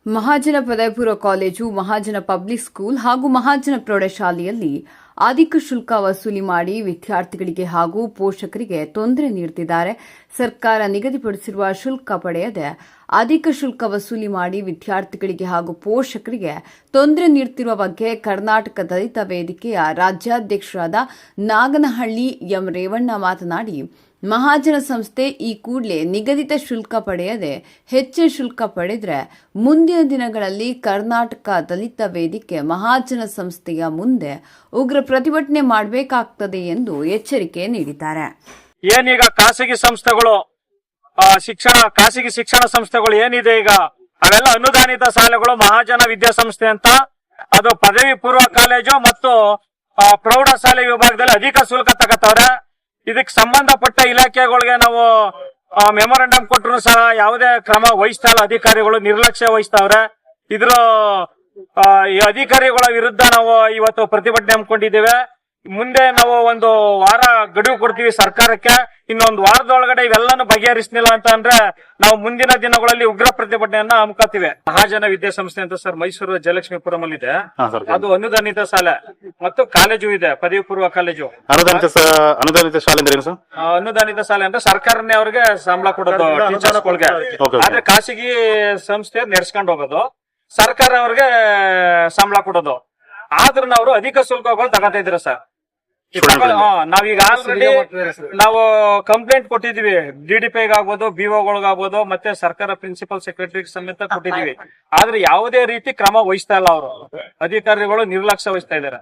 ಮಹಾಜನ ಪದವಿಪೂರ್ವ college, Mahajan public school ಹಾಗೂ ಮಹಾಜನ ಪ್ರೌಢಶಾಲೆಯಲ್ಲಿ ಅಧಿಕ ಶುಲ್ಕ ವಸೂಲಿ ಮಾಡಿ ವಿದ್ಯಾರ್ಥಿಗಳಿಗೆ ಹಾಗೂ ಪೋಷಕರಿಗೆ ತೊಂದರೆ ನೀಡುತ್ತಿದ್ದಾರೆ. ಸರ್ಕಾರ ನಿಗದಿಪಡಿಸಿರುವ ಶುಲ್ಕ ಪಡೆಯದೆ ಅಧಿಕ ಶುಲ್ಕ ವಸೂಲಿ ಮಾಡಿ ವಿದ್ಯಾರ್ಥಿಗಳಿಗೆ ಹಾಗೂ ಪೋಷಕರಿಗೆ ತೊಂದರೆ ನೀಡುತ್ತಿರುವ ಬಗ್ಗೆ ಕರ್ನಾಟಕ ದಲಿತ ವೇದಿಕೆಯ ರಾಜ್ಯಾಧ್ಯಕ್ಷರಾದ ನಾಗನಹಳ್ಳಿ ಎಂ ರೇವಣ್ಣ ಮಾತನಾಡಿ, ಮಹಾಜನ ಸಂಸ್ಥೆ ಈ ಕೂಡಲೇ ನಿಗದಿತ ಶುಲ್ಕ ಪಡೆಯದೆ ಹೆಚ್ಚಿನ ಶುಲ್ಕ ಪಡೆದರೆ ಮುಂದಿನ ದಿನಗಳಲ್ಲಿ ಕರ್ನಾಟಕ ದಲಿತ ವೇದಿಕೆ ಮಹಾಜನ ಸಂಸ್ಥೆಯ ಮುಂದೆ ಉಗ್ರ ಪ್ರತಿಭಟನೆ ಮಾಡಬೇಕಾಗುತ್ತದೆ ಎಂದು ಎಚ್ಚರಿಕೆ ನೀಡಿದ್ದಾರೆ. ಏನೀಗ ಖಾಸಗಿ ಸಂಸ್ಥೆಗಳು ಖಾಸಗಿ ಶಿಕ್ಷಣ ಸಂಸ್ಥೆಗಳು ಏನಿದೆ ಈಗ ಅವೆಲ್ಲ ಅನುದಾನಿತ ಶಾಲೆಗಳು ಮಹಾಜನ ವಿದ್ಯಾಸಂಸ್ಥೆ ಅಂತ, ಅದು ಪದವಿ ಪೂರ್ವ ಕಾಲೇಜು ಮತ್ತು ಪ್ರೌಢಶಾಲೆ ವಿಭಾಗದಲ್ಲಿ ಅಧಿಕ ಶುಲ್ಕ ತಗತ್ತವ್ರೆ. ಇದಕ್ಕೆ ಸಂಬಂಧಪಟ್ಟ ಇಲಾಖೆಗಳಿಗೆ ನಾವು ಮೆಮೊರಂಡಮ್ ಕೊಟ್ಟರು ಸಹ ಯಾವುದೇ ಕ್ರಮ ವಹಿಸ್ತಾ ಇಲ್ಲ. ಅಧಿಕಾರಿಗಳು ನಿರ್ಲಕ್ಷ್ಯ ವಹಿಸ್ತಾವ್ರೆ. ಇದ್ರ ಈ ಅಧಿಕಾರಿಗಳ ವಿರುದ್ಧ ನಾವು ಇವತ್ತು ಪ್ರತಿಭಟನೆ ಹಮ್ಮಿಕೊಂಡಿದ್ದೇವೆ. ಮುಂದೆ ನಾವು ಒಂದು ವಾರ ಗಡುವು ಕೊಡ್ತೀವಿ ಸರ್ಕಾರಕ್ಕೆ. ಇನ್ನೊಂದು ವಾರದೊಳಗಡೆ ಇವೆಲ್ಲಾನು ಬಗೆಹರಿಸಲಿಲ್ಲ ಅಂತ ಅಂದ್ರೆ ನಾವು ಮುಂದಿನ ದಿನಗಳಲ್ಲಿ ಉಗ್ರ ಪ್ರತಿಭಟನೆಯನ್ನ ಹಮ್ಮಿಕೊಳ್ತೀವಿ. ಮಹಾಜನ ವಿದ್ಯಾಸಂಸ್ಥೆ ಅಂತ ಸರ್ ಮೈಸೂರು ಜಯಲಕ್ಷ್ಮೀಪುರಂ ಅಲ್ಲಿ ಇದೆ. ಅದು ಅನುದಾನಿತ ಶಾಲೆ ಮತ್ತು ಕಾಲೇಜು ಇದೆ, ಪದವಿ ಪೂರ್ವ ಕಾಲೇಜು. ಅನುದಾನಿತ ಶಾಲೆ ಅಂದ್ರೆ ಏನು ಸರ್? ಅನುದಾನಿತ ಶಾಲೆ ಅಂದ್ರೆ ಸರ್ಕಾರನೇ ಅವ್ರಿಗೆ ಸಂಬಳ ಕೊಡೋದು ಟೀಚರ್ಸ್ಗಳಿಗೆ. ಆದ್ರೆ ಖಾಸಗಿ ಸಂಸ್ಥೆ ನಡೆಸ್ಕೊಂಡು ಹೋಗೋದು, ಸರ್ಕಾರ ಅವ್ರಿಗೆ ಸಂಬಳ ಕೊಡೋದು. ಆದ್ರೂ ಅವರು ಅಧಿಕ ಶುಲ್ಕಗಳು ತಗೋತಾ ಇದ್ರ ಸರ್. ನಾವೀಗ ಆಲ್ರೆಡಿ ನಾವು ಕಂಪ್ಲೇಂಟ್ ಕೊಟ್ಟಿದೀವಿ, DDP ಆಗ್ಬೋದು, BO ಮತ್ತೆ ಸರ್ಕಾರ ಪ್ರಿನ್ಸಿಪಲ್ ಸೆಕ್ರೆಟರಿ ಸಮೇತ ಕೊಟ್ಟಿದೀವಿ. ಆದ್ರೆ ಯಾವುದೇ ರೀತಿ ಕ್ರಮ ವಹಿಸ್ತಾ ಇಲ್ಲ. ಅವರು ಅಧಿಕಾರಿಗಳು ನಿರ್ಲಕ್ಷ್ಯ ವಹಿಸ್ತಾ ಇದಾರೆ.